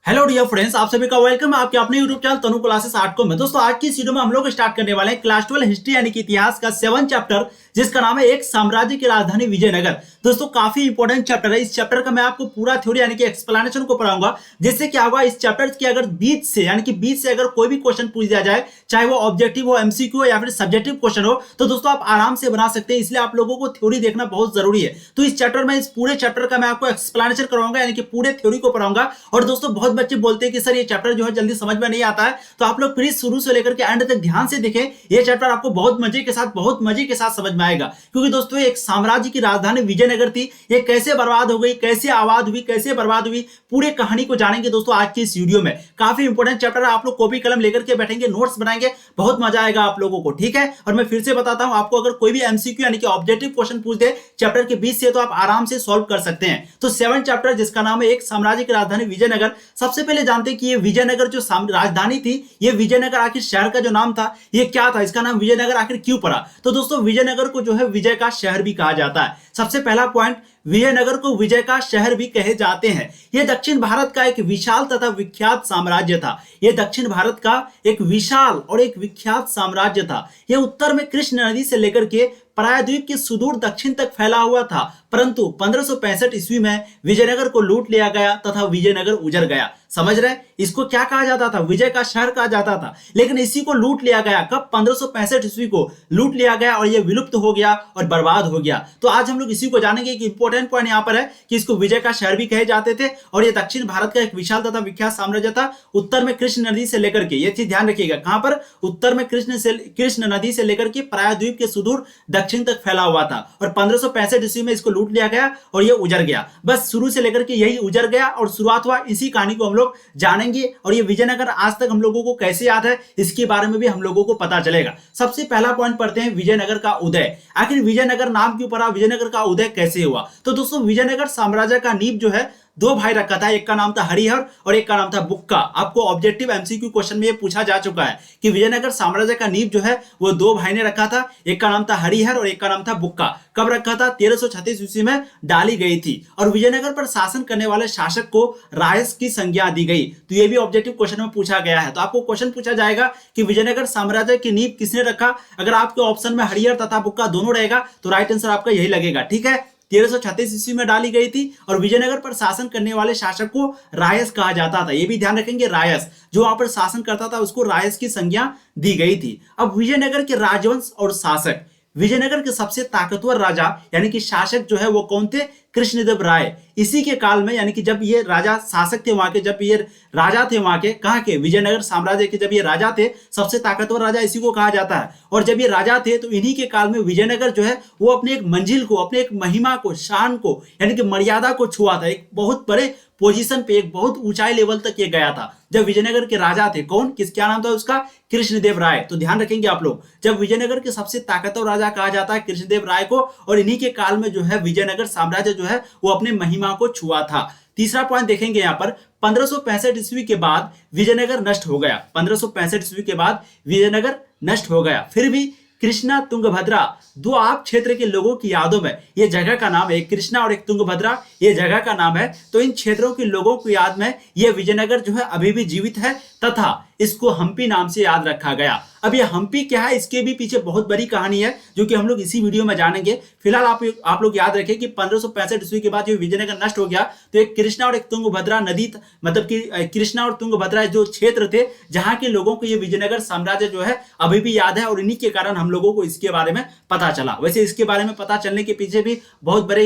Hello dear friends, आप सभी का वेलकम है आपके अपने यूट्यूब चैनल तनु क्लासेस आर्ट को में। दोस्तों आज की इस वीडियो में हम लोग स्टार्ट करने वाले हैं क्लास 12 हिस्ट्री यानी कि इतिहास का 7 चैप्टर, जिसका नाम है एक साम्राज्य की राजधानी विजयनगर। दोस्तों काफी इंपॉर्टेंट चैप्टर है। इस चैप्टर का मैं आपको पूरा थ्योरी यानी कि एक्सप्लेनेशन को पढ़ाऊंगा, जिससे क्या होगा इस चैप्टर के अगर बीच से यानी कि बीच से अगर कोई भी क्वेश्चन पूछ दिया जाए, चाहे वो ऑब्जेक्टिव हो, एमसीक्यू हो या फिर सब्जेक्टिव क्वेश्चन हो, तो दोस्तों आप आराम से बना सकते हैं। इसलिए आप लोगों को थ्योरी देखना बहुत जरूरी है। तो इस चैप्टर में, इस पूरे चैप्टर का मैं आपको एक्सप्लेनेशन करवाऊंगा यानी कि पूरे थ्योरी को पढ़ाऊंगा। और दोस्तों बहुत बच्चे बोलते हैं कि सर ये चैप्टर जो है जल्दी समझ में नहीं आता है, तो आप लोग प्लीज शुरू से लेकर के एंड तक ध्यान से देखें। ये चैप्टर आपको बहुत मजे के साथ समझ में आएगा। क्योंकि दोस्तों एक साम्राज्य की राजधानी विजयनगर थी, ये कैसे बर्बाद हो गई, कैसे आबाद हुई, कैसे बर्बाद हुई, पूरे कहानी को जानेंगे दोस्तों आज की इस वीडियो में। काफी इंपॉर्टेंट चैप्टर है। आप लोग कॉपी कलम लेकर के बैठेंगे, नोट्स बनाएंगे, बहुत मजा आएगा आप लोगों को, ठीक है। और मैं फिर से बताता हूं, आपको अगर कोई भी एमसीक्यू यानी कि ऑब्जेक्टिव क्वेश्चन पूछ दे चैप्टर के बीच से, तो आप आराम से सॉल्व कर सकते हैं। तो 7 चैप्टर जिसका नाम है एक साम्राज्य की राजधानी विजयनगर। सबसे पहले जानते हैं कि ये विजयनगर जो राजधानी थी, ये विजयनगर आखिर शहर का जो नाम था ये क्या था, इसका नाम विजयनगर आखिर क्यों पड़ा। तो दोस्तों विजयनगर को जो है विजय का शहर भी कहा जाता है। सबसे पहला पॉइंट, विजयनगर को विजय का शहर भी कहे जाते हैं। यह दक्षिण भारत का एक विशाल तथा विख्यात साम्राज्य था। यह दक्षिण भारत का एक विशाल और एक विख्यात साम्राज्य था। यह उत्तर में कृष्ण नदी से लेकर के प्रायद्वीप के सुदूर दक्षिण तक फैला हुआ था। परंतु 1565 ईस्वी में विजयनगर को लूट लिया गया तथा विजयनगर उजड़ गया। समझ रहे, इसको क्या कहा जाता था, विजय का शहर कहा जाता था। लेकिन इसी को लूट लिया गया कब, 1565 ईस्वी को लूट लिया गया और यह विलुप्त हो गया और बर्बाद हो गया। तो आज हम लोग इसी को जानेंगे कि इंपॉर्टेंट पॉइंट यहां पर है कि इसको विजय का शहर भी कहे जाते थे और यह दक्षिण भारत का एक विशाल तथा विख्यात साम्राज्य था। उत्तर में कृष्ण नदी से लेकर के, यह चीज ध्यान रखिएगा, कहां पर, उत्तर में कृष्ण नदी से लेकर के प्रायद्वीप के सुदूर दक्षिण तक फैला हुआ था। और 1565 ईस्वी में इसको लूट लिया गया और यह उजड़ गया। बस शुरू से लेकर के यही उजड़ गया और शुरुआत हुआ। इसी कहानी को हम लोग जानेंगे और ये विजयनगर आज तक हम लोगों को कैसे याद है, इसके बारे में भी हम लोगों को पता चलेगा। सबसे पहला पॉइंट पढ़ते हैं, विजयनगर का उदय। आखिर विजयनगर नाम क्यों पड़ा, विजयनगर का उदय कैसे हुआ। तो दोस्तों विजयनगर साम्राज्य का नींव जो है दो भाई रखा था। एक का नाम था हरिहर और एक का नाम था बुक्का। आपको ऑब्जेक्टिव एमसीक्यू क्वेश्चन में ये पूछा जा चुका है कि विजयनगर साम्राज्य का नींव जो है वो दो भाई ने रखा था। एक का नाम था हरिहर और एक का नाम था बुक्का। कब रखा था, 1336 ईस्वी में डाली गई थी। और विजयनगर पर शासन करने वाले शासक को रायस की संज्ञा दी गई। तो ये भी ऑब्जेक्टिव क्वेश्चन में पूछा गया है। तो आपको क्वेश्चन पूछा जाएगा कि विजयनगर साम्राज्य की नींव किसने रखा। अगर आपके ऑप्शन में हरिहर तथा बुक्का दोनों रहेगा तो राइट आंसर आपका यही लगेगा, ठीक है। 1336 ईस्वी में डाली गई थी और विजयनगर पर शासन करने वाले शासक को रायस कहा जाता था। यह भी ध्यान रखेंगे, रायस जो वहां पर शासन करता था उसको रायस की संज्ञा दी गई थी। अब विजयनगर के राजवंश और शासक, विजयनगर के सबसे ताकतवर राजा यानी कि शासक जो है वो कौन थे, कृष्णदेव राय। इसी के काल में यानी कि जब ये राजा शासक थे वहां के, जब ये राजा थे वहां के, कहां के, विजयनगर साम्राज्य के जब ये राजा थे, सबसे ताकतवर राजा इसी को कहा जाता है। और जब ये राजा थे तो इन्हीं के काल में विजयनगर जो है वो अपने एक मंजिल को, अपने एक महिमा को, शान को यानी कि मर्यादा को छुआ था। एक बहुत बड़े पोजीशन पे, एक बहुत ऊंचाई लेवल तक ये गया था जब विजयनगर के राजा थे। कौन, किस, क्या नाम था उसका, कृष्णदेव राय। तो ध्यान रखेंगे आप लोग, जब विजयनगर के सबसे ताकतवर राजा कहा जाता है कृष्णदेव राय को, और इन्हीं के काल में जो है विजयनगर साम्राज्य जो है वो अपने महिमा को छुआ था। तीसरा पॉइंट देखेंगे यहां पर, 1565 ईस्वी के बाद विजयनगर नष्ट हो गया। 1565 ईस्वी के बाद विजयनगर नष्ट हो गया। फिर भी कृष्णा तुंगभद्रा, दो आप क्षेत्र के लोगों की यादों में, ये जगह का नाम है, एक कृष्णा और एक तुंगभद्रा, ये जगह का नाम है। तो इन क्षेत्रों के लोगों की याद में ये विजयनगर जो है अभी भी जीवित है तथा इसको हम्पी नाम से याद रखा गया। अब ये हम्पी क्या है, इसके भी पीछे बहुत बड़ी कहानी है जो कि हम लोग इसी वीडियो में जानेंगे। फिलहाल आप लोग याद रखें कि 1565 ईस्वी के बाद जो विजयनगर नष्ट हो गया तो एक कृष्णा और एक तुंगभद्रा नदी, मतलब कि कृष्णा और तुंगभद्रा जो क्षेत्र थे जहां के लोगों को ये विजयनगर साम्राज्य जो है अभी भी याद है और इन्हीं के कारण हम लोगों को इसके बारे में पता चला। वैसे इसके बारे में पता चलने के पीछे भी बहुत बड़े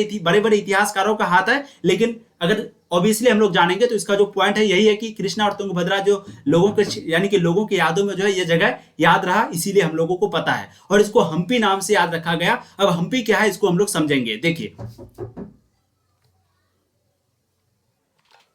इतिहासकारों का हाथ है, लेकिन अगर ऑब्वियसली हम लोग जानेंगे तो इसका जो पॉइंट है यही है कि कृष्णा और तुंगभद्रा जो लोगों के यानी कि लोगों की यादों में जो है ये जगह याद रहा, इसीलिए हम लोगों को पता है और इसको हम्पी नाम से याद रखा गया। अब हम्पी क्या है इसको हम लोग समझेंगे। देखिए,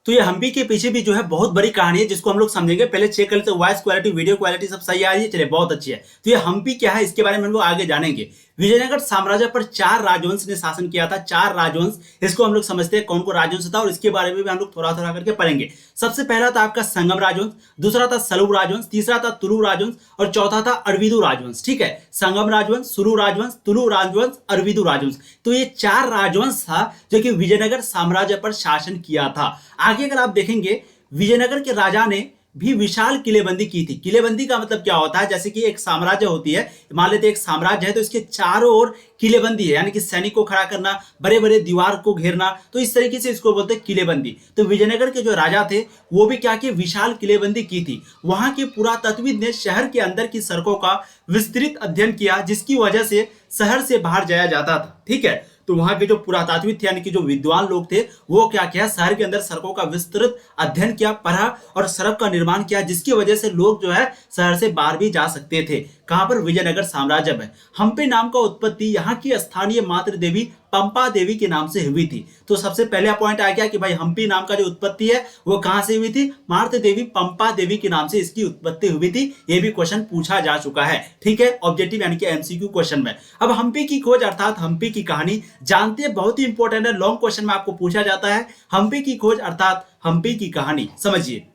तो ये हम्पी के पीछे भी जो है बहुत बड़ी कहानी है जिसको हम लोग समझेंगे। पहले चेक कर लेते हैं वॉइस क्वालिटी, वीडियो क्वालिटी सब सही आ रही है, चलिए बहुत अच्छी है। तो ये हम्पी क्या है इसके बारे में हम लोग आगे जानेंगे। विजयनगर साम्राज्य पर 4 राजवंश ने शासन किया था। 4 राजवंश, इसको हम लोग समझते हैं कौन कौन राजवंश था और इसके बारे में भी हम लोग थोड़ा थोड़ा करके पढ़ेंगे। सबसे पहला था आपका संगम राजवंश, दूसरा था सलूब राजवंश, तीसरा था तुलु राजवंश और चौथा था अरविदु राजवंश, ठीक है। संगम राजवंश, सुरु राजवंश, तुलु राजवंश, अरविदु राजवंश, तो ये 4 राजवंश था जो कि विजयनगर साम्राज्य पर शासन किया था। आगे अगर आप देखेंगे विजयनगर के राजा ने भी विशाल किलेबंदी की थी। किलेबंदी का मतलब क्या होता है, जैसे कि एक साम्राज्य होती है, मान लेते एक साम्राज्य है तो इसके चारों ओर किलेबंदी है, यानी कि सैनिक को खड़ा करना, बड़े बड़े दीवार को घेरना, तो इस तरीके से इसको बोलते हैं किलेबंदी। तो विजयनगर के जो राजा थे वो भी क्या किए, विशाल किलेबंदी की थी। वहां के पुरातत्वविद ने शहर के अंदर की सड़कों का विस्तृत अध्ययन किया, जिसकी वजह से शहर से बाहर जाया जाता था। ठीक है, तो वहां के जो पुरातात्विक थे यानी कि जो विद्वान लोग थे वो क्या किया, शहर के अंदर सड़कों का विस्तृत अध्ययन किया, पढ़ा और सड़क का निर्माण किया, जिसकी वजह से लोग जो है शहर से बाहर भी जा सकते थे। कहां पर, विजयनगर साम्राज्य में। हम्पी नाम का उत्पत्ति यहाँ की स्थानीय मातृ देवी पंपा देवी के नाम से हुई थी। तो सबसे पहला पॉइंट आ गया कि भाई हम्पी नाम का जो उत्पत्ति है वो कहां से हुई थी, मातृ देवी पंपा देवी के नाम से इसकी उत्पत्ति हुई थी। ये भी क्वेश्चन पूछा जा चुका है। ठीक है, ऑब्जेक्टिव यानी कि एमसीक्यू क्वेश्चन में। अब हम्पी की खोज अर्थात हम्पी की कहानी जानते हैं, बहुत ही इंपॉर्टेंट है, लॉन्ग क्वेश्चन में आपको पूछा जाता है। हम्पी की खोज अर्थात हम्पी की कहानी समझिए।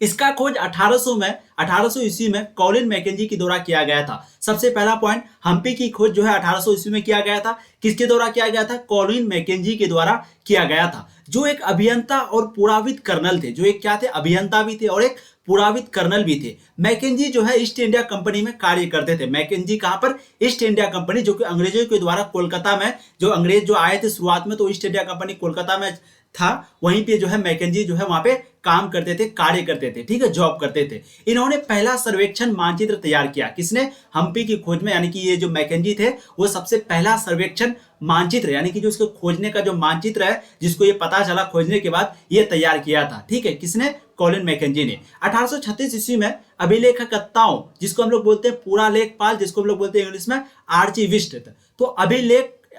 इसका खोज 1800 ईस्वी में कॉलिन मैकेंजी के द्वारा किया गया था। सबसे पहला पॉइंट, हम्पी की खोज जो है 1800 ईस्वी में किया गया था। किसके द्वारा किया गया था, कॉलिन मैकेंजी के द्वारा किया गया था, जो एक अभियंता और पुराविद कर्नल थे। जो एक क्या थे, अभियंता भी थे और एक पुराविद कर्नल भी थे। मैकेंजी जो है ईस्ट इंडिया कंपनी में कार्य करते थे। मैकेंजी कहां पर, ईस्ट इंडिया कंपनी, जो कि अंग्रेजों के द्वारा कोलकाता में, जो अंग्रेज जो आए थे शुरुआत में तो ईस्ट इंडिया कंपनी कोलकाता में था, वहीं पे जो है मैकेंजी जो है वहां पे काम करते थे, कार्य करते थे। ठीक है, जॉब करते थे। इन्होंने पहला सर्वेक्षण मानचित्र तैयार किया। किसने, हम्पी की खोज में, यानी कि ये जो मैकेंजी थे वो सबसे पहला सर्वेक्षण मानचित्र यानी कि जो इसको खोजने का जो मानचित्र है, जिसको ये पता चला खोजने के बाद, ये तैयार किया था। ठीक है, किसने, कॉलिन मैकेंजी ने। 1836 ईस्वी में अभिलेखकर्ताओं, जिसको हम लोग बोलते हैं पूरा लेखपाल, जिसको हम लोग बोलते हैं इंग्लिश में आर्चिविस्ट, तो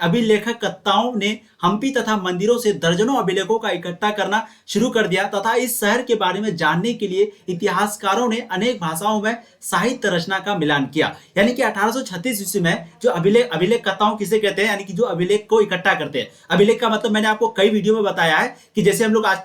अभिलेखकर्ताओं ने हम्पी तथा मंदिरों से दर्जनों अभिलेखों का इकट्ठा करना शुरू कर दिया तथा इस शहर के बारे में जानने के लिए इतिहासकारों ने अनेक भाषाओं में साहित्य रचना का मिलान किया। यानी कि 1836 ईस्वी में जो अभिलेखकर्ताओं किसे कहते हैं, यानी कि जो अभिलेख को इकट्ठा करते हैं। अभिलेख का मतलब मैंने आपको कई वीडियो में बताया है कि जैसे हम लोग आज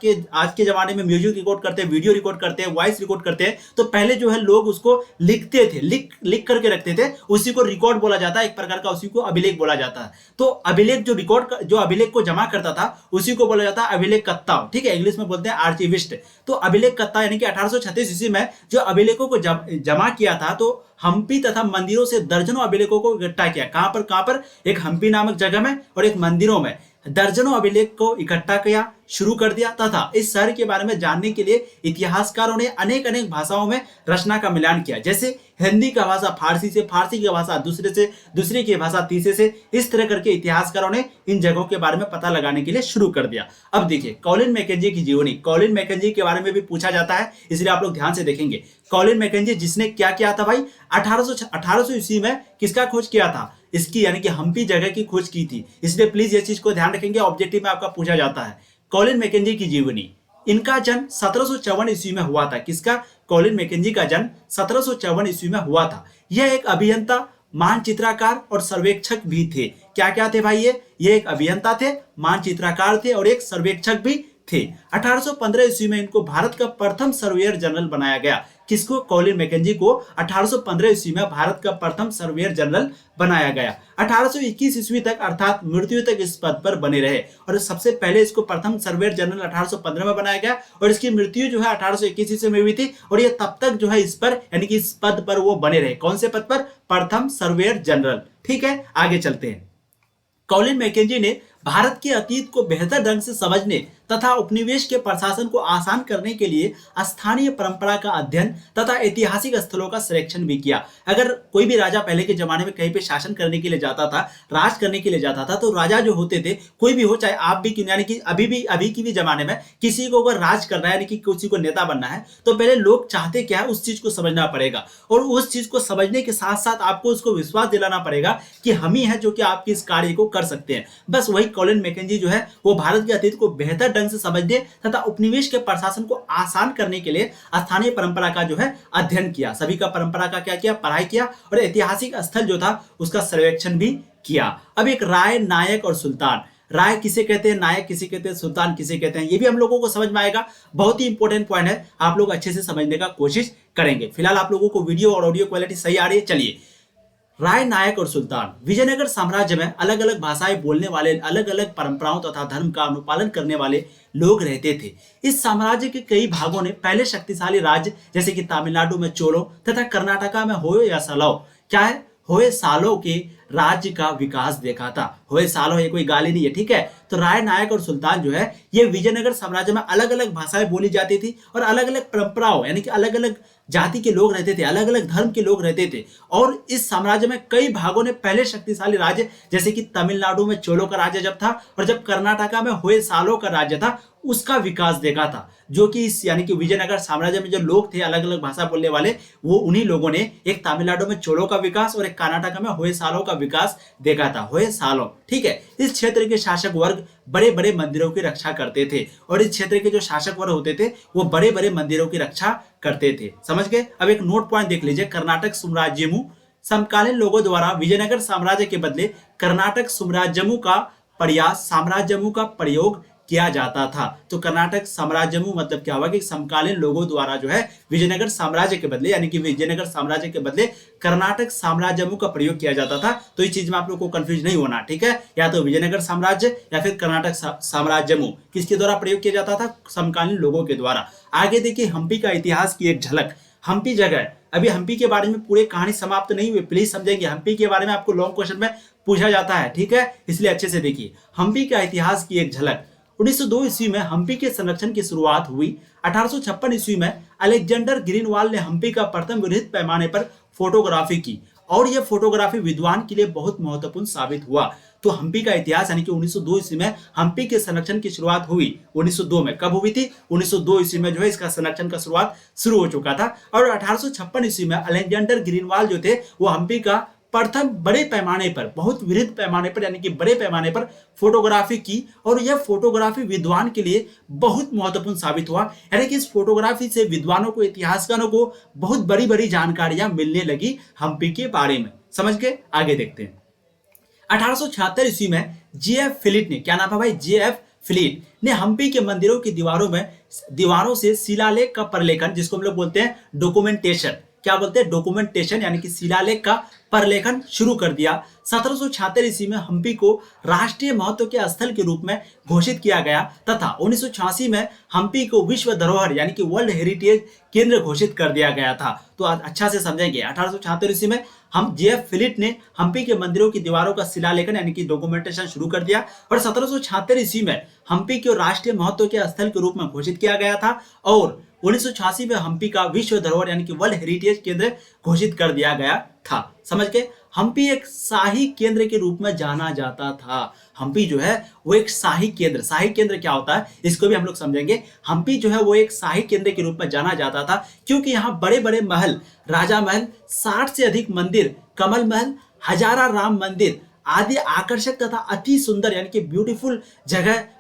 के जमाने में म्यूजिक रिकॉर्ड करते हैं, वीडियो रिकॉर्ड करते हैं, वॉइस रिकॉर्ड करते हैं, तो पहले जो है लोग उसको लिखते थे, लिख करके रखते थे, उसी को रिकॉर्ड बोला जाता है, एक प्रकार का उसी को अभिलेख बोला जाता है। तो अभिलेख जो अभिलेख को जमा करता था उसी को बोला जाता है अभिलेखकर्ता। ठीक है, इंग्लिश में बोलते हैं आर्चिविस्ट। तो अभिलेखकर्ता यानी कि 1836 ईस्वी में जो अभिलेखों को जमा किया था, तो हम्पी तथा मंदिरों से दर्जनों अभिलेखों को इकट्ठा किया। कहां पर, एक हम्पी नामक जगह में और एक मंदिरों में दर्जनों अभिलेख को इकट्ठा किया, शुरू कर दिया तथा इस शहर के बारे में जानने के लिए इतिहासकारों ने अनेक भाषाओं में रचना का मिलान किया। जैसे हिंदी का भाषा फारसी से, फारसी की भाषा दूसरे से, दूसरे की भाषा तीसरे से, इस तरह करके इतिहासकारों ने इन जगहों के बारे में पता लगाने के लिए शुरू कर दिया। अब देखिए कॉलिन मैकेंजी की जीवनी। कॉलिन मैकेंजी के बारे में भी पूछा जाता है, इसलिए आप लोग ध्यान से देखेंगे। कॉलिन मैकेंजी जिसने क्या किया था भाई, 1800 ईस्वी में किसका खोज किया था, इसकी यानी कि हम्पी जगह की खोज की थी। इसलिए प्लीज ये चीज को ध्यान रखेंगे, ऑब्जेक्टिव में आपका पूछा जाता है। कॉलिन मैकेंजी की जीवनी। इनका जन्म 1754 ईस्वी में हुआ था। किसका, कॉलिन मैकेंजी का जन्म 1754 ईस्वी में हुआ था। यह एक अभियंता, मानचित्रकार और सर्वेक्षक भी थे। क्या क्या थे भाई, ये एक अभियंता थे, मानचित्रकार थे और एक सर्वेक्षक भी थे। 1815 ईस्वी में इनको भारत का प्रथम सर्वेयर जनरल बनाया गया। किसको, कॉलिन मैकेंजी को 1815 ईस्वी में भारत का प्रथम सर्वेयर जनरल बनाया गया। 1821 ईस्वी तक अर्थात मृत्यु तक इस पद पर बने रहे और सबसे पहले इसको प्रथम सर्वेयर जनरल 1815 में बनाया गया और इसकी मृत्यु जो है 1821 ईस्वी में हुई थी और ये तब तक जो है इस पर यानी कि इस पद पर वो बने रहे। कौन से पद पर, प्रथम सर्वेयर जनरल। ठीक है, आगे चलते हैं। कॉलिन मैकेंजी ने भारत के अतीत को बेहतर ढंग से समझने तथा उपनिवेश के प्रशासन को आसान करने के लिए स्थानीय परंपरा का अध्ययन तथा ऐतिहासिक स्थलों का संरक्षण भी किया। अगर कोई भी राजा पहले के जमाने में कहीं पे शासन करने के लिए जाता था, राज करने के लिए जाता था, तो राजा जो होते थे, कोई भी हो, चाहे आप भी क्यों, यानी कि अभी की भी जमाने में किसी को अगर राज करना है, यानी कि किसी को नेता बनना है, तो पहले लोग चाहते क्या है उस चीज को समझना पड़ेगा और उस चीज को समझने के साथ साथ आपको उसको विश्वास दिलाना पड़ेगा कि हम ही है जो कि आपकी इस कार्य को कर सकते हैं। बस वही कॉलिन मैकेंजी जो है वो भारत के अतीत को बेहतर ढंग से समझने तथा उपनिवेश के प्रशासन को आसान करने के लिए स्थानीय परंपरा का जो है अध्ययन किया। सभी का परंपरा का क्या किया, पढ़ाई किया और ऐतिहासिक स्थल जो था उसका सर्वेक्षण भी किया। अब एक राय, नायक और सुल्तान। राय किसे कहते हैं, नायक किसे कहते हैं, सुल्तान किसे कहते हैं, ये भी हम लोगों को समझ में आएगा। बहुत ही इंपॉर्टेंट पॉइंट है, आप लोग अच्छे से समझने का कोशिश करेंगे। फिलहाल आप लोगों को वीडियो और ऑडियो क्वालिटी सही आ रही है। चलिए, राय नायक और सुल्तान। विजयनगर साम्राज्य में अलग अलग भाषाएं बोलने वाले, अलग अलग परंपराओं तथा धर्म का अनुपालन करने वाले लोग रहते थे। इस साम्राज्य के कई भागों ने पहले शक्तिशाली राज्य जैसे कि तमिलनाडु में चोलों तथा कर्नाटका में होय सालों के राज्य का विकास देखा था। होय सालों, ये कोई गाली नहीं है, ठीक है। तो राय नायक और सुल्तान जो है ये विजयनगर साम्राज्य में अलग अलग भाषाएं बोली जाती थी और अलग अलग परंपराओं यानी कि अलग अलग जाति के लोग रहते थे, अलग अलग धर्म के लोग रहते थे। और इस साम्राज्य में कई भागों ने पहले शक्तिशाली राज्य जैसे कि तमिलनाडु में चोलों का राज्य जब था और जब कर्नाटका में होय सालों का राज्य था उसका विकास देखा था। जो कि इस यानी कि विजयनगर साम्राज्य में जो लोग थे अलग अलग भाषा बोलने वाले, वो उन्हीं लोगों ने एक तमिलनाडु में चोलों का विकास और एक कर्नाटक में होय सालों का विकास देखा था। होय सालों, ठीक है। इस क्षेत्र के शासक वर्ग बड़े बड़े मंदिरों की रक्षा करते थे और इस क्षेत्र के जो शासक वर्ग होते थे वो बड़े बड़े मंदिरों की रक्षा करते थे। समझ गए। अब एक नोट पॉइंट देख लीजिए, कर्नाटक साम्राज्यमु। समकालीन लोगों द्वारा विजयनगर साम्राज्य के बदले कर्नाटक साम्राज्यमु का प्रयोग किया जाता था। तो कर्नाटक साम्राज्यमु मतलब क्या हुआ कि समकालीन लोगों द्वारा जो है विजयनगर साम्राज्य के बदले यानी कि विजयनगर साम्राज्य के बदले कर्नाटक साम्राज्यमु का प्रयोग किया जाता था। तो इस चीज में आप लोग को कंफ्यूज नहीं होना, ठीक है। या तो विजयनगर साम्राज्य या फिर कर्नाटक साम्राज्यमु किसके द्वारा प्रयोग किया जाता था? समकालीन लोगों के द्वारा। आगे देखिए हम्पी का इतिहास की एक झलक। हम्पी जगह, अभी हम्पी के बारे में पूरी कहानी समाप्त नहीं हुई, प्लीज समझेंगे। हम्पी के बारे में आपको लॉन्ग क्वेश्चन में पूछा जाता है, ठीक है, इसलिए अच्छे से देखिए। हम्पी का इतिहास की एक झलक। 1902 ईस्वी में हम्पी के संरक्षण की शुरुआत हुई। 1856 ईस्वी में अलेक्जेंडर ग्रीनवाल ने हम्पी का प्रथम वृहद पैमाने पर फोटोग्राफी की और यह फोटोग्राफी विद्वान के लिए बहुत महत्वपूर्ण साबित हुआ। तो हम्पी का इतिहास यानी कि 1902 ईस्वी में हम्पी के संरक्षण की शुरुआत हुई। 1902 में कब हुई थी? 1902 ईस्वी में जो है इसका संरक्षण का शुरुआत शुरू हो चुका था। और 1856 ईस्वी में अलेक्जेंडर ग्रीनवाल जो थे वो हम्पी का प्रथम बड़े पैमाने पर, बहुत वृहद पैमाने पर यानी कि बड़े पैमाने पर फोटोग्राफी की और यह फोटोग्राफी विद्वान के लिए बहुत महत्वपूर्ण साबित हुआ। यानी कि इस फोटोग्राफी से विद्वानों को, इतिहासकारों को बहुत बड़ी बड़ी जानकारियां मिलने लगी हम्पी के बारे में। समझ के आगे देखते हैं। 1876 ईस्वी में J.F. फिलिट ने, क्या नाम है भाई? J.F. फिलिट ने हम्पी के मंदिरों की दीवारों से शिलालेख का प्रलेखन, जिसको हम लोग बोलते हैं डॉक्यूमेंटेशन, क्या बोलते हैं? डॉक्यूमेंटेशन यानी कि शिलालेख का प्रलेखन शुरू कर दिया। 1776 ईस्वी में हम्पी को राष्ट्रीय महत्व के स्थल के रूप में घोषित किया गया तथा 1986 में हम्पी को विश्व धरोहर यानी कि वर्ल्ड हेरिटेज केंद्र घोषित कर दिया गया था। तो अच्छा से समझेंगे। 1876 ईस्वी में हम J.F. फिलिट ने हम्पी के मंदिरों की दीवारों का शिलालेखन यानी कि डॉक्यूमेंटेशन शुरू कर दिया और 1776 ईस्वी में हम्पी को राष्ट्रीय महत्व के स्थल के रूप में घोषित किया गया था और 1986 में हम्पी का विश्व धरोहर यानी कि वर्ल्ड हेरिटेज केंद्र घोषित कर दिया गया था। समझ के। हम्पी एक शाही केंद्र के रूप में जाना जाता था। हम्पी जो है वो एक शाही केंद्र क्या होता है इसको भी हम लोग समझेंगे। हम्पी जो है वो एक शाही केंद्र के रूप में जाना जाता था क्योंकि यहाँ बड़े बड़े महल, राजा महल, 60 से अधिक मंदिर, कमल महल, हजारा राम मंदिर आदि आकर्षक तथा अति सुंदर यानी कि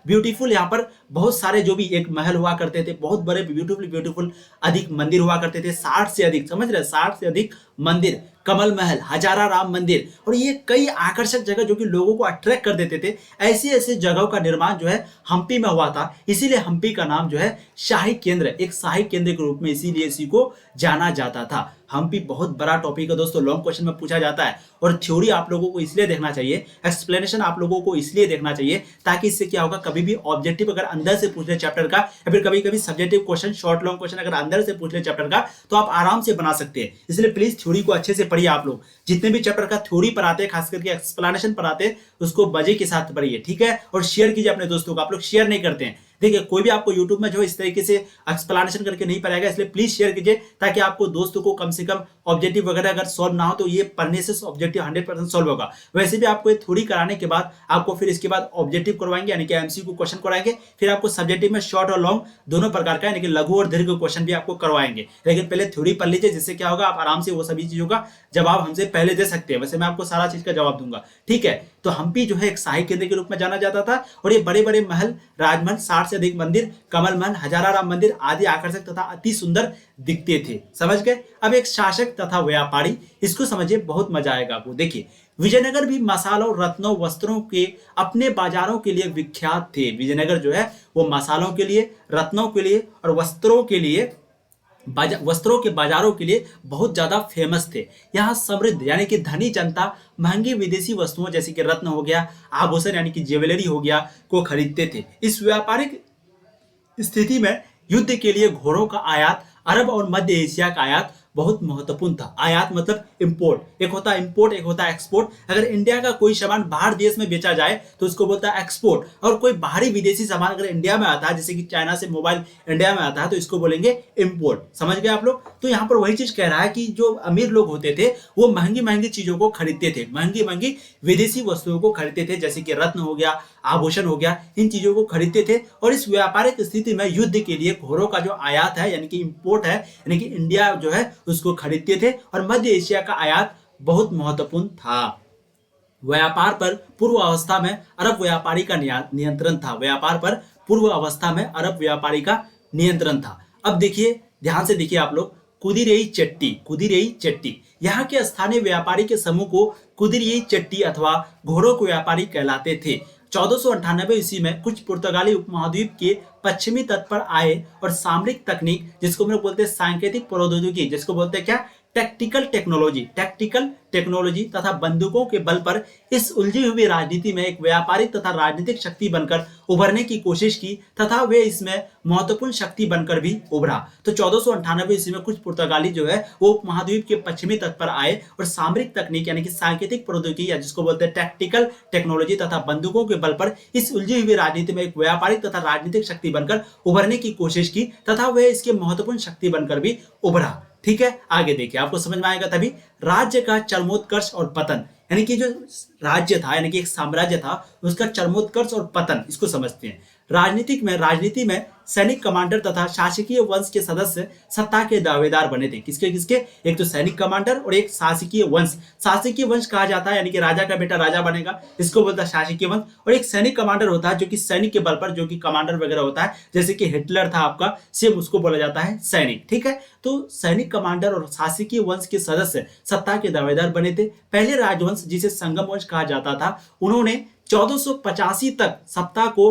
ब्यूटीफुल यहाँ पर बहुत सारे जो भी एक महल हुआ करते थे, बहुत बड़े ब्यूटीफुल अधिक मंदिर हुआ करते थे। 60 से अधिक, समझ रहे, 60 से अधिक मंदिर, कमल महल, हजारा राम मंदिर और ये कई आकर्षक जगह जो कि लोगों को अट्रैक्ट कर देते थे। ऐसी जगहों का निर्माण जो है हम्पी में हुआ था। इसीलिए हम्पी का नाम जो है शाही केंद्र, एक शाही केंद्र के रूप में इसीलिए इसी को जाना जाता था। हम्पी बहुत बड़ा टॉपिक है दोस्तों, लॉन्ग क्वेश्चन में पूछा जाता है और थ्योरी आप लोगों को इसलिए देखना चाहिए, एक्सप्लेनेशन आप लोगों को इसलिए देखना चाहिए ताकि इससे क्या होगा, कभी भी ऑब्जेक्टिव अगर अंदर से पूछ ले चैप्टर का या फिर कभी subjective question, short long question अगर अंदर से पूछ ले चैप्टर का तो आप आराम से बना सकते हैं। इसलिए प्लीज थ्योरी को अच्छे से पढ़िए। आप लोग जितने भी चैप्टर का थ्योरी पढ़ाते हैं, खास करके एक्सप्लेनेशन पढ़ाते हैं, उसको मजे के साथ पढ़िए, ठीक है। और शेयर कीजिए अपने दोस्तों को। आप लोग शेयर नहीं करते हैं, देखिए कोई भी आपको YouTube में जो इस तरीके से एक्सप्लेनेशन करके नहीं पढ़ाएगा, इसलिए प्लीज शेयर कीजिए ताकि आपको दोस्तों को कम से कम ऑब्जेक्टिव वगैरह अगर सॉल्व ना हो तो ये पढ़ने से ऑब्जेक्टिव 100% सॉल्व होगा। वैसे भी आपको थ्योरी कराने के बाद आपको फिर इसके बाद ऑब्जेक्टिव करवाएंगे यानी कि MCQ क्वेश्चन कराएंगे, फिर आपको सब्जेक्टिव में शॉर्ट और लॉन्ग दोनों प्रकार का यानी कि लघु और दीर्घ क्वेश्चन भी आपको करवाएंगे। लेकिन पहले थ्योरी पढ़ लीजिए, जिससे क्या होगा आप आराम से वो सभी चीजों का जवाब हमसे पहले दे सकते हैं। वैसे मैं आपको सारा चीज का जवाब दूंगा, ठीक है। तो हम्पी जो है एक शाही केंद्र के रूप में जाना जाता था और ये बड़े बड़े महल, राजमहल, 60 से अधिक मंदिर, कमल महल, हजारा राम मंदिर आदि आकर्षक तथा अति सुंदर दिखते थे। समझ गए। अब एक शासक तथा व्यापारी, इसको समझिए, बहुत मजा आएगा आपको। देखिए विजयनगर भी मसालों, रत्नों, वस्त्रों के अपने बाजारों के लिए विख्यात थे। विजयनगर जो है वो मसालों के लिए, रत्नों के लिए और वस्त्रों के लिए वस्त्रों के बाजारों के लिए बहुत ज्यादा फेमस थे। यहाँ समृद्ध यानी कि धनी जनता महंगी विदेशी वस्तुओं जैसे कि रत्न हो गया, आभूषण यानी कि ज्वेलरी हो गया को खरीदते थे। इस व्यापारिक स्थिति में युद्ध के लिए घोड़ों का आयात, अरब और मध्य एशिया का आयात बहुत महत्वपूर्ण था। आयात मतलब इंपोर्ट, एक होता है इंपोर्ट, एक होता है एक्सपोर्ट। अगर इंडिया का कोई सामान बाहर देश में बेचा जाए तो उसको बोलता है एक्सपोर्ट, और कोई बाहरी विदेशी सामान अगर इंडिया में आता है, जैसे कि चाइना से मोबाइल इंडिया में आता है, तो इसको बोलेंगे इंपोर्ट। समझ गए आप लोग? तो यहाँ पर वही चीज कह रहा है कि जो अमीर लोग होते थे वो महंगी महंगी चीजों को खरीदते थे, महंगी महंगी विदेशी वस्तुओं को खरीदते थे, जैसे कि रत्न हो गया, आभूषण हो गया, इन चीजों को खरीदते थे। और इस व्यापारिक स्थिति में युद्ध के लिए घोड़ों का जो आयात है यानी कि इंपोर्ट है, यानी कि इंडिया जो है उसको खरीदते थे। और मध्य एशिया का आयात बहुत महत्वपूर्ण था। व्यापार पर पूर्व अवस्था में अरब व्यापारी का नियंत्रण था। व्यापार पर पूर्व अवस्था में अरब व्यापारी का नियंत्रण था। अब देखिए, ध्यान से देखिए आप लोग, कुदिरेई चट्टी, कुदिरेई चट्टी, यहाँ के स्थानीय व्यापारी के समूह को कुदिरेई चट्टी अथवा घोड़ों के व्यापारी कहलाते थे। 1498 ईस्वी में कुछ पुर्तगाली उपमहाद्वीप के पश्चिमी तट पर आए और सामरिक तकनीक, जिसको हम लोग बोलते हैं सांकेतिक प्रौद्योगिकी, जिसको बोलते हैं क्या, टैक्टिकल टेक्नोलॉजी तथा बंदूकों के बल पर इस उलझी हुई राजनीति में एक व्यापारिक तथा राजनीतिक शक्ति बनकर उभरने की कोशिश की तथा वे इसमें महत्वपूर्ण शक्ति बनकर भी उभरा। तो 1498 ईस्वी में कुछ पुर्तगाली जो है वो उपमहाद्वीप के पश्चिमी तट पर आए और सामरिक तकनीक यानी कि सांकेतिक प्रौद्योगिकी, या जिसको बोलते हैं टैक्टिकल टेक्नोलॉजी तथा बंदूकों के बल पर इस उलझी हुई राजनीति में एक व्यापारिक तथा राजनीतिक शक्ति बनकर उभरने की कोशिश की तथा वे इसके महत्वपूर्ण शक्ति बनकर भी उभरा। ठीक है, आगे देखिए, आपको समझ में आएगा तभी। राज्य का चरमोत्कर्ष और पतन, यानी कि जो राज्य था यानी कि एक साम्राज्य था उसका चरमोत्कर्ष और पतन, इसको समझते हैं। राजनीति में सैनिक कमांडर तथा शासकीय वंश के सदस्य सत्ता के दावेदार बने थे। किसके किसके? एक तो सैनिक कमांडर और एक शासकीय वंश। शासकीय वंश कहा जाता है यानी कि राजा का बेटा राजा बनेगा, इसको बोलता है शासकीय वंश। और एक सैनिक कमांडर होता है जो कि सैनिक के बल पर, जो कि कमांडर वगैरह होता है, जैसे कि हिटलर था आपका, सेम उसको बोला जाता है सैनिक। ठीक है, तो सैनिक कमांडर और शासकीय वंश के सदस्य सत्ता के दावेदार बने थे। पहले राजवंश जिसे संगम वंश कहा जाता था, उन्होंने 1485 तक सत्ता को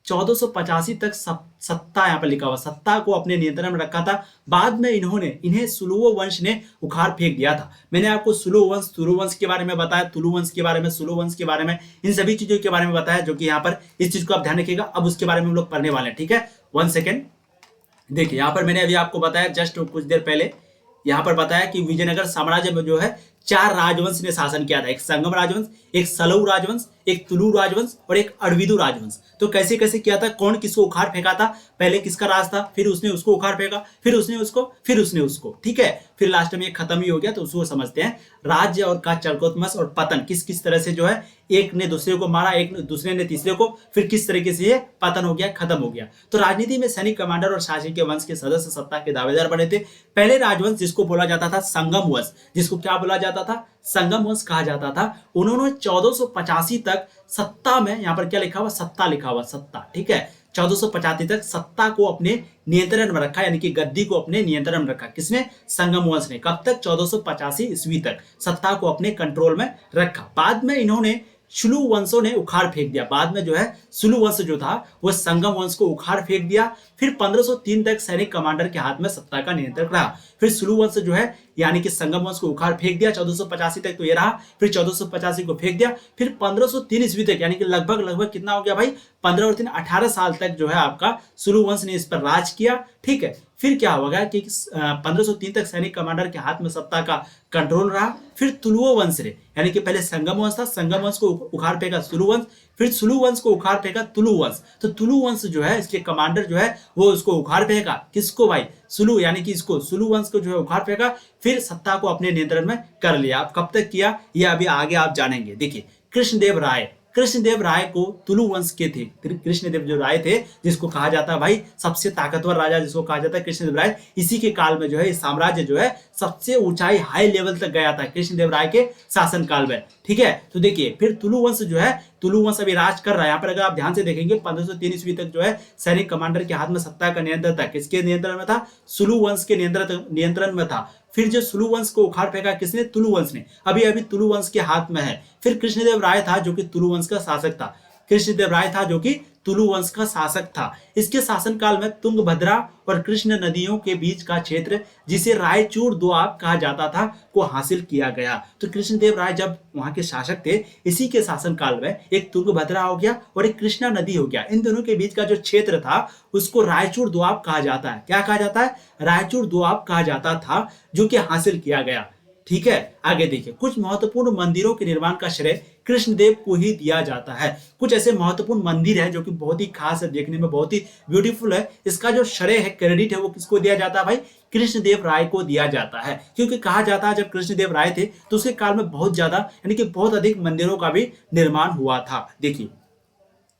1485 तक सत्ता यहाँ पर लिखा हुआ सत्ता को अपने नियंत्रण में रखा था। बाद में इन्हें सुलुओ वंश ने उखाड़ फेंक दिया था। मैंने आपको सुलु वंश के बारे में बताया, तुलु वंश के बारे में, सुलु वंश के बारे में, इन सभी चीजों के बारे में बताया, जो कि यहाँ पर इस चीज को आप ध्यान रखिएगा। अब उसके बारे में हम लोग पढ़ने वाले हैं। ठीक है, 1 सेकेंड। देखिए, यहाँ पर मैंने अभी आपको बताया जस्ट कुछ देर पहले, यहाँ पर बताया कि विजयनगर साम्राज्य में जो है 4 राजवंश ने शासन किया था। एक संगम राजवंश, एक सलऊ राजवंश, एक तुलु राजवंश और एक अरविदु राजवंश। तो कैसे कैसे किया था, कौन किसको उखाड़ फेंका था, पहले किसका राज था, फिर उसने उसको उखाड़ फेंका, फिर उसने उसको। ठीक है, फिर लास्ट में खत्म ही हो गया। तो उसको समझते हैं। राज्य और का चरकोतमस और पतन, किस किस तरह से जो है एक ने दूसरे को मारा, एक दूसरे ने तीसरे को, फिर किस तरीके से ये पतन हो गया, खत्म हो गया। तो राजनीति में सैनिक कमांडर और शासकीय वंश के सदस्य सत्ता के दावेदार बने थे। पहले राजवंश जिसको बोला जाता था संगम वंश, जिसको क्या बोला जाता था, संगम वंश कहा जाता था, उन्होंने 1485 तक सत्ता में, यहाँ पर क्या लिखा हुआ, सत्ता लिखा हुआ, सत्ता। ठीक है, 1485 तक सत्ता को अपने नियंत्रण में रखा, यानी कि गद्दी को अपने नियंत्रण में रखा। किसने? संगम वंश ने। कब तक? 1485 ईस्वी तक सत्ता को अपने कंट्रोल में रखा। बाद में इन्होंने सुलु वंशों ने उखाड़ फेंक दिया। बाद में जो है सुलु वंश जो था वो संगम वंश को उखाड़ फेंक दिया। फिर 1503 तक सैनिक कमांडर के हाथ में सत्ता का नियंत्रण रहा। फिर सुलु वंश जो है यानी कि संगम वंश को उखाड़ फेंक दिया। 1485 तक तो ये रहा, फिर 1485 को फेंक दिया। फिर 1503 ईस्वी तक, यानी कि लगभग कितना हो गया भाई, 15 और 3 18 साल तक जो है आपका सुलु वंश ने इस पर राज किया। ठीक है, फिर क्या होगा कि 1503 तक सैनिक कमांडर के हाथ में सत्ता का कंट्रोल रहा। फिर तुलुओ वंश ने, यानी कि पहले संगम वंश था, संगम वंश को उखाड़ फेंका सुलु वंश, फिर सुलु वंश को उखाड़ फेंका तुलु वंश। तो तुलु वंश जो है इसके कमांडर जो है वो उसको उखाड़ फेंका। किसको भाई? सुलु, यानी कि इसको सुलु वंश को जो है उखाड़ फेंका, फिर सत्ता को अपने नियंत्रण में कर लिया। अब कब तक किया ये अभी आगे आप जानेंगे। देखिए, कृष्णदेव राय को तुलु वंश के थे। कृष्णदेव जो राय थे, जिसको कहा जाता है भाई सबसे ताकतवर राजा, जिसको कहा जाता है कृष्णदेव राय, इसी के काल में जो है साम्राज्य जो है सबसे ऊंचाई हाई लेवल तक गया था कृष्णदेव राय के शासन काल में। ठीक है, तो देखिए फिर तुलु वंश जो है, तुलु वंश अभी राज कर रहा है। यहाँ पर अगर आप ध्यान से देखेंगे 1503 ईस्वी तक जो है सैनिक कमांडर के हाथ में सत्ता का नियंत्रण था। किसके नियंत्रण में था? सुलु वंश के नियंत्रण में था। फिर जो सुलु वंश को उखाड़ फेंका किसने? तुलु वंश ने। अभी तुलु वंश के हाथ में है। फिर कृष्णदेव राय था जो कि तुलु वंश का शासक था। कृष्णदेव राय था, जो कि तुलु वंश का शासक था। इसके शासनकाल में तुंगभद्रा और कृष्ण नदियों के बीच का क्षेत्र, जिसे रायचूर दोआब कहा जाता था, को हासिल किया गया। तो कृष्णदेव राय जब वहां के शासक थे, इसी के शासनकाल में एक तुंगभद्रा हो गया और एक कृष्णा नदी हो गया। इन दोनों के बीच का जो क्षेत्र था उसको रायचूर दोआब कहा जाता है। क्या कहा जाता है? रायचूर दोआब कहा जाता था, जो कि हासिल किया गया। ठीक है, आगे देखिए, कुछ महत्वपूर्ण मंदिरों के निर्माण का श्रेय कृष्णदेव को ही दिया जाता है। कुछ ऐसे महत्वपूर्ण मंदिर है जो कि बहुत ही खास है, देखने में बहुत ही ब्यूटीफुल है। इसका जो श्रेय है, क्रेडिट है, वो किसको दिया जाता है भाई? कृष्णदेव राय को दिया जाता है। क्योंकि कहा जाता है जब कृष्णदेव राय थे तो उसके काल में बहुत ज्यादा यानी कि बहुत अधिक मंदिरों का भी निर्माण हुआ था। देखिए,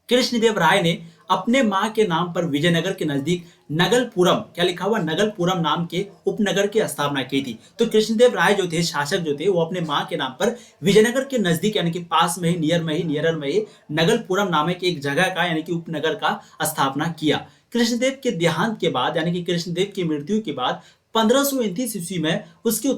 कृष्णदेव राय ने अपने मां के नाम पर विजयनगर के नजदीक नगलपुरम, क्या लिखा हुआ? नगलपुरम नाम के उपनगर की स्थापना की थी। तो कृष्णदेव राय जो थे, शासक जो थे, वो अपने मां के नाम पर विजयनगर के नजदीक यानी कि पास में ही, नियरर में ही नगलपुरम नामक एक जगह का यानी कि उपनगर का स्थापना किया। कृष्णदेव के देहांत के बाद यानी कि कृष्णदेव की मृत्यु के बाद 1529 ईस्वी में उसके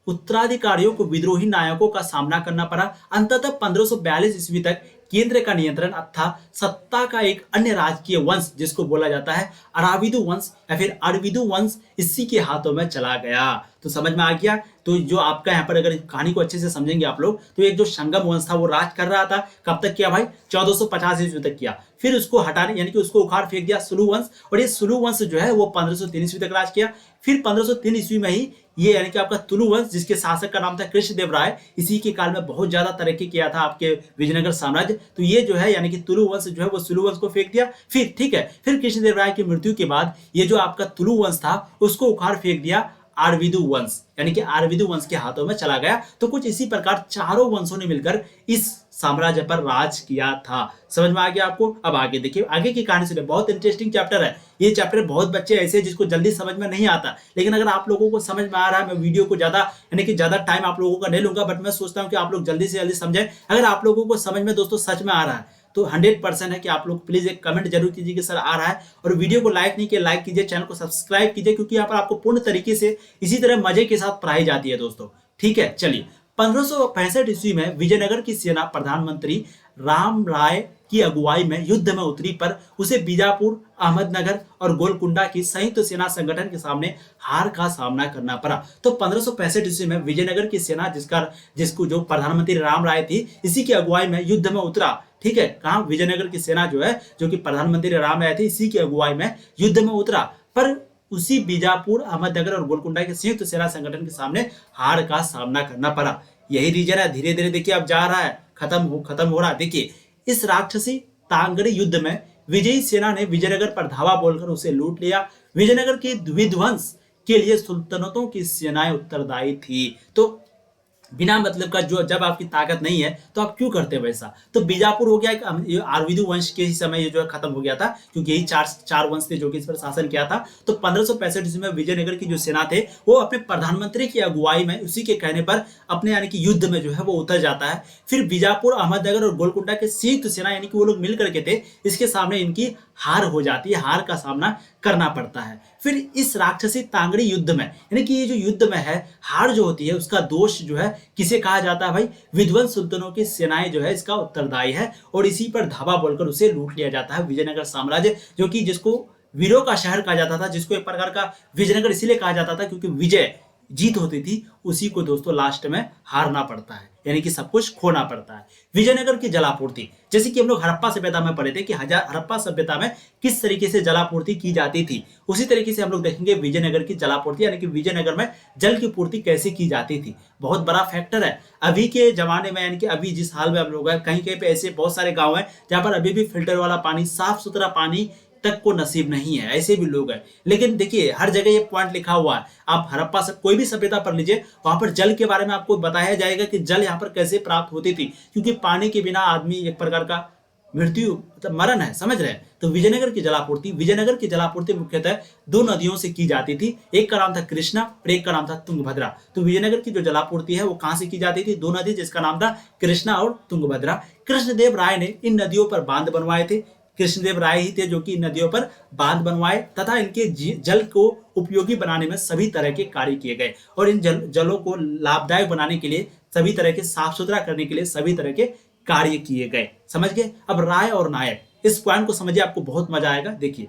उत्तराधिकारियों को विद्रोही नायकों का सामना करना पड़ा। अंततः 1542 ईस्वी तक केंद्र का नियंत्रण अथा सत्ता का एक अन्य राजकीय वंश, जिसको बोला जाता है अराविदु वंश या फिर अरविदु वंश, इसी के हाथों में चला गया। तो समझ में आ गया। तो जो आपका यहाँ पर अगर कहानी को अच्छे से समझेंगे आप लोग, तो एक जो संगम वंश था वो राज कर रहा था। कब तक किया भाई? 1450 ईस्वी तक किया। फिर उसको हटाने यानी कि उसको उखाड़ फेंक दिया सुलु वंश, और ये सुलु वंश जो है वो 1503 ईस्वी तक राज किया। फिर 1503 ईस्वी में ही ये यानी कि आपका तुलु वंश, जिसके शासक का नाम था कृष्णदेव राय, इसी के काल में बहुत ज्यादा तरक्की किया था आपके विजयनगर साम्राज्य। तो ये जो है यानी कि तुलु वंश जो है वो सुलु वंश को फेंक दिया। फिर ठीक है, फिर कृष्णदेव राय की मृत्यु के बाद ये जो आपका तुलु वंश था उसको उखाड़ फेंक दिया आरविदु वंश, यानी कि आरविदु वंश के हाथों में चला गया। तो कुछ इसी प्रकार चारों वंशों ने मिलकर इस साम्राज्य पर राज किया था। समझ में आ गया आपको? अब आगे देखिए, आगे की कहानी सुनिए, बहुत इंटरेस्टिंग चैप्टर है ये। चैप्टर बहुत बच्चे ऐसे जिसको जल्दी समझ में नहीं आता, लेकिन अगर आप लोगों को समझ में आ रहा है, मैं वीडियो को ज्यादा यानी कि ज्यादा टाइम आप लोगों का नहीं लूंगा, बट मैं सोचता हूँ कि आप लोग जल्दी से जल्दी समझें। अगर आप लोगों को समझ में दोस्तों सच में आ रहा है तो 100% है कि आप लोग प्लीज एक कमेंट जरूर कीजिए कि सर आ रहा है, और वीडियो को लाइक नहीं किया लाइक कीजिए, चैनल को सब्सक्राइब कीजिए, क्योंकि यहाँ पर आपको पूर्ण तरीके से इसी तरह मजे के साथ पढ़ाई जाती है दोस्तों। ठीक है, चलिए। 1565 ईस्वी में विजयनगर की सेना प्रधानमंत्री राम राय की अगुवाई में युद्ध में उतरी, पर उसे बीजापुर, अहमदनगर और गोलकुंडा की संयुक्त सेना संगठन के सामने हार का सामना करना पड़ा। तो 1565 ईस्वी में विजयनगर की सेना जिसको जो प्रधानमंत्री राम राय थी, इसी की अगुवाई में युद्ध में उतरा। ठीक है, कहा? विजयनगर की सेना जो है, जो कि प्रधानमंत्री राम राय थी, इसी की अगुवाई में युद्ध में उतरा, पर उसी बीजापुर, अहमदनगर और गोलकुंडा के संयुक्त सेना संगठन के सामने हार का सामना करना पड़ा। यही रीजन है। धीरे धीरे देखिए अब जा रहा है, खत्म हो रहा है। देखिए, इस राक्षसी तांगड़ी युद्ध में विजयी सेना ने विजयनगर पर धावा बोलकर उसे लूट लिया। विजयनगर के विध्वंस के लिए सुल्तनतों की सेनाएं उत्तरदायी थी। तो बिना मतलब का जो, जब आपकी ताकत नहीं है तो आप क्यों करते वैसा? तो बीजापुर हो गया एक आरविदु वंश के ही समय ये जो है खत्म हो गया था, क्योंकि यही चार वंश थे जो कि इस पर शासन किया था। तो 1565 ईस्वी में विजयनगर की जो सेना थे वो अपने प्रधानमंत्री की अगुवाई में, उसी के कहने पर अपने यानी कि युद्ध में जो है वो उतर जाता है। फिर बीजापुर, अहमदनगर और गोलकुंडा के संयुक्त सेना यानी कि वो लोग मिल करके थे, इसके सामने इनकी हार हो जाती है, हार का सामना करना पड़ता है। फिर इस राक्षसी तांगड़ी युद्ध में यानी कि ये जो युद्ध में है, हार जो होती है उसका दोष जो है किसे कहा जाता है भाई? विध्वंस सुल्तानों की सेनाएं जो है इसका उत्तरदायी है, और इसी पर धावा बोलकर उसे लूट लिया जाता है। विजयनगर साम्राज्य, जो कि जिसको वीरों का शहर कहा जाता था, जिसको एक प्रकार का विजयनगर इसीलिए कहा जाता था क्योंकि विजय जीत होती थी, उसी को दोस्तों लास्ट में हारना पड़ता है, यानी कि सब कुछ खोना पड़ता है। विजयनगर की जलापूर्ति, जैसे कि हम लोग हड़प्पा सभ्यता में पढ़े थे कि हड़प्पा सभ्यता में किस तरीके से जलापूर्ति की जाती थी, उसी तरीके से हम लोग देखेंगे विजयनगर की जलापूर्ति, यानी कि विजयनगर में जल की पूर्ति कैसे की जाती थी। बहुत बड़ा फैक्टर है अभी के जमाने में, यानी कि अभी जिस हाल में हम लोग हैं, कहीं कहीं पे ऐसे बहुत सारे गाँव हैं जहाँ पर अभी भी फिल्टर वाला पानी, साफ सुथरा पानी तक को नसीब नहीं है, ऐसे भी लोग हैं। लेकिन देखिए हर जगह ये पॉइंट लिखा हुआ है, आप हड़प्पा से कोई भी सभ्यता पढ़ लीजिए, वहां पर जल के बारे में आपको बताया जाएगा कि जल यहाँ पर कैसे प्राप्त होती थी, क्योंकि पानी के बिना आदमी एक प्रकार का मृत्यु मतलब मरण है, समझ रहे हैं। तो विजयनगर की जलापूर्ति मुख्यतः दो नदियों से की जाती थी, एक का नाम था कृष्णा और एक का नाम था तुंगभद्रा। तो विजयनगर की जो जलापूर्ति है वो कहां से की जाती थी? दो नदी, जिसका नाम था कृष्णा और तुंगभद्रा। कृष्णदेव राय ने इन नदियों पर बांध बनवाए थे। कृष्णदेव राय ही थे जो कि नदियों पर बांध बनवाए तथा इनके जल को उपयोगी बनाने में सभी तरह के कार्य किए गए, और इन जलों को लाभदायक बनाने के लिए, सभी तरह के साफ सुथरा करने के लिए सभी तरह के कार्य किए गए। समझ गए? अब राय और नायक, इस पॉइंट को समझिए, आपको बहुत मजा आएगा। देखिए,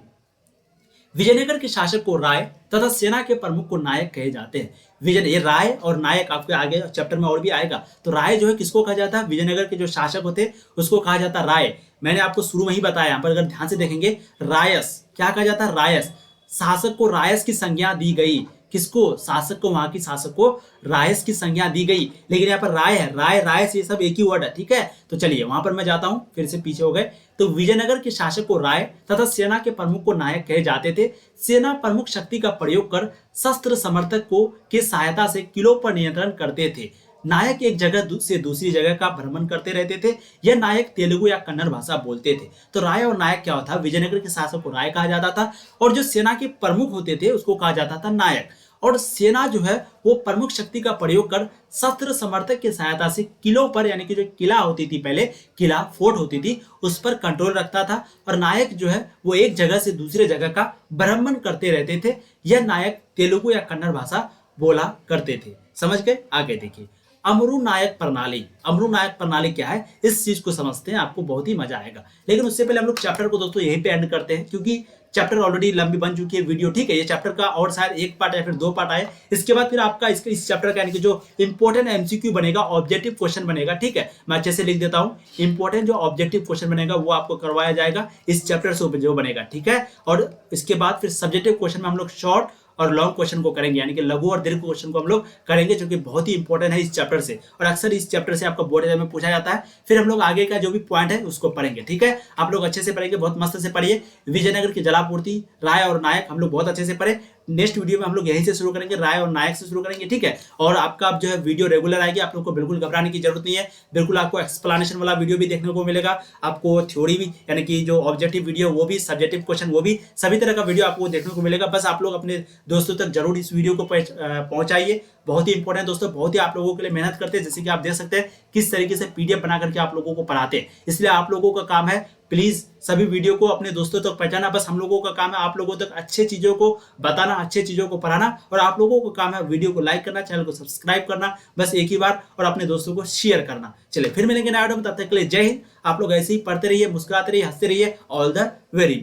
विजयनगर के शासक को राय तथा सेना के प्रमुख को नायक कहे जाते हैं। ये राय और नायक आपके आगे चैप्टर में और भी आएगा। तो राय जो है किसको कहा जाता है? विजयनगर के जो शासक होते उसको कहा जाता है राय। मैंने आपको शुरू में ही बताया, यहाँ पर अगर ध्यान से देखेंगे, रायस क्या कहा जाता है? रायस। शासक को रायस की संज्ञा दी गई। किसको? शासक को, वहां की शासक को रायस की संज्ञा दी गई। लेकिन यहाँ पर राय है, राय रायस ये सब एक ही वर्ड है। ठीक है, तो चलिए वहां पर मैं जाता हूं, फिर से पीछे हो गए। तो विजयनगर के शासक को राय तथा सेना के प्रमुख को नायक कहे जाते थे। सेना प्रमुख शक्ति का प्रयोग कर शस्त्र समर्थक को की सहायता से किलों पर नियंत्रण करते थे। नायक एक जगह से दूसरी जगह का भ्रमण करते रहते थे। यह नायक तेलुगु या कन्नड़ भाषा बोलते थे। तो राय और नायक क्या होता है? विजयनगर के शासक को राय कहा जाता था और जो सेना के प्रमुख होते थे उसको कहा जाता था नायक। और सेना जो है वो प्रमुख शक्ति का प्रयोग कर शस्त्र समर्थक की सहायता से किलों पर, यानी कि जो किला होती थी पहले, किला फोर्ट होती थी, उस पर कंट्रोल रखता था। और नायक जो है वो एक जगह से दूसरे जगह का भ्रमण करते रहते थे। यह नायक तेलुगु या कन्नड़ भाषा बोला करते थे। समझ गए? आगे देखिए, अमरू नायक प्रणाली। अमरू नायक प्रणाली क्या है, इस चीज को समझते हैं, आपको बहुत ही मजा आएगा। लेकिन उससे पहले हम लोग चैप्टर को दोस्तों यहीं पे एंड करते हैं, क्योंकि चैप्टर ऑलरेडी लंबी बन चुकी है वीडियो। ठीक है, ये चैप्टर का और शायद एक पार्ट या फिर 2 पार्ट आए। इसके बाद फिर आपका इस चैप्टर का यानी कि जो इंपॉर्टेंट एमसीक्यू बनेगा, ऑब्जेक्टिव क्वेश्चन बनेगा। ठीक है, मैं अच्छे से लिख देता हूँ, इंपॉर्टेंट जो ऑब्जेक्टिव क्वेश्चन बनेगा वो आपको करवाया जाएगा इस चैप्टर से जो बनेगा। ठीक है, और इसके बाद फिर सब्जेक्टिव क्वेश्चन में हम लोग शॉर्ट और लॉन्ग क्वेश्चन को करेंगे, यानी कि लघु और दीर्घ क्वेश्चन को हम लोग करेंगे, जो कि बहुत ही इंपॉर्टेंट है इस चैप्टर से। और अक्सर इस चैप्टर से आपका बोर्ड एग्जाम में पूछा जाता है। फिर हम लोग आगे का जो भी पॉइंट है उसको पढ़ेंगे। ठीक है, आप लोग अच्छे से पढ़ेंगे, बहुत मस्त से पढ़िए। विजयनगर की जलापूर्ति, राय और नायक हम लोग बहुत अच्छे से पढ़े। नेक्स्ट वीडियो में हम लोग यहीं से शुरू करेंगे, राय और नायक से शुरू करेंगे। ठीक है, और आपका अब जो है वीडियो रेगुलर आएगी, आप लोग को बिल्कुल घबराने की जरूरत नहीं है। बिल्कुल आपको एक्सप्लेनेशन वाला वीडियो भी देखने को मिलेगा, आपको थ्योरी भी, यानी कि जो ऑब्जेक्टिव वीडियो वो भी, सब्जेक्टिव क्वेश्चन वो भी, सभी तरह का वीडियो आपको देखने को मिलेगा। बस आप लोग अपने दोस्तों तक जरूर इस वीडियो को पहुंचाइए। बहुत ही इंपॉर्टेंट दोस्तों, बहुत ही आप लोगों के लिए मेहनत करते हैं। जैसे कि आप देख सकते हैं किस तरीके से पीडीएफ बना करके आप लोगों को पढ़ाते हैं। इसलिए आप लोगों का काम है प्लीज सभी वीडियो को अपने दोस्तों तक पहुंचाना। बस हम लोगों का काम है आप लोगों तक अच्छे चीजों को बताना, अच्छे चीजों को पढ़ाना। और आप लोगों का काम है वीडियो को लाइक करना, चैनल को सब्सक्राइब करना, बस एक ही बार, और अपने दोस्तों को शेयर करना। चलिए फिर मिलेंगे नए वीडियो में, तब तक के लिए जय हिंद। आप लोग ऐसे ही पढ़ते रहिए, मुस्कुराते रहिए, हंसते रहिए। All the very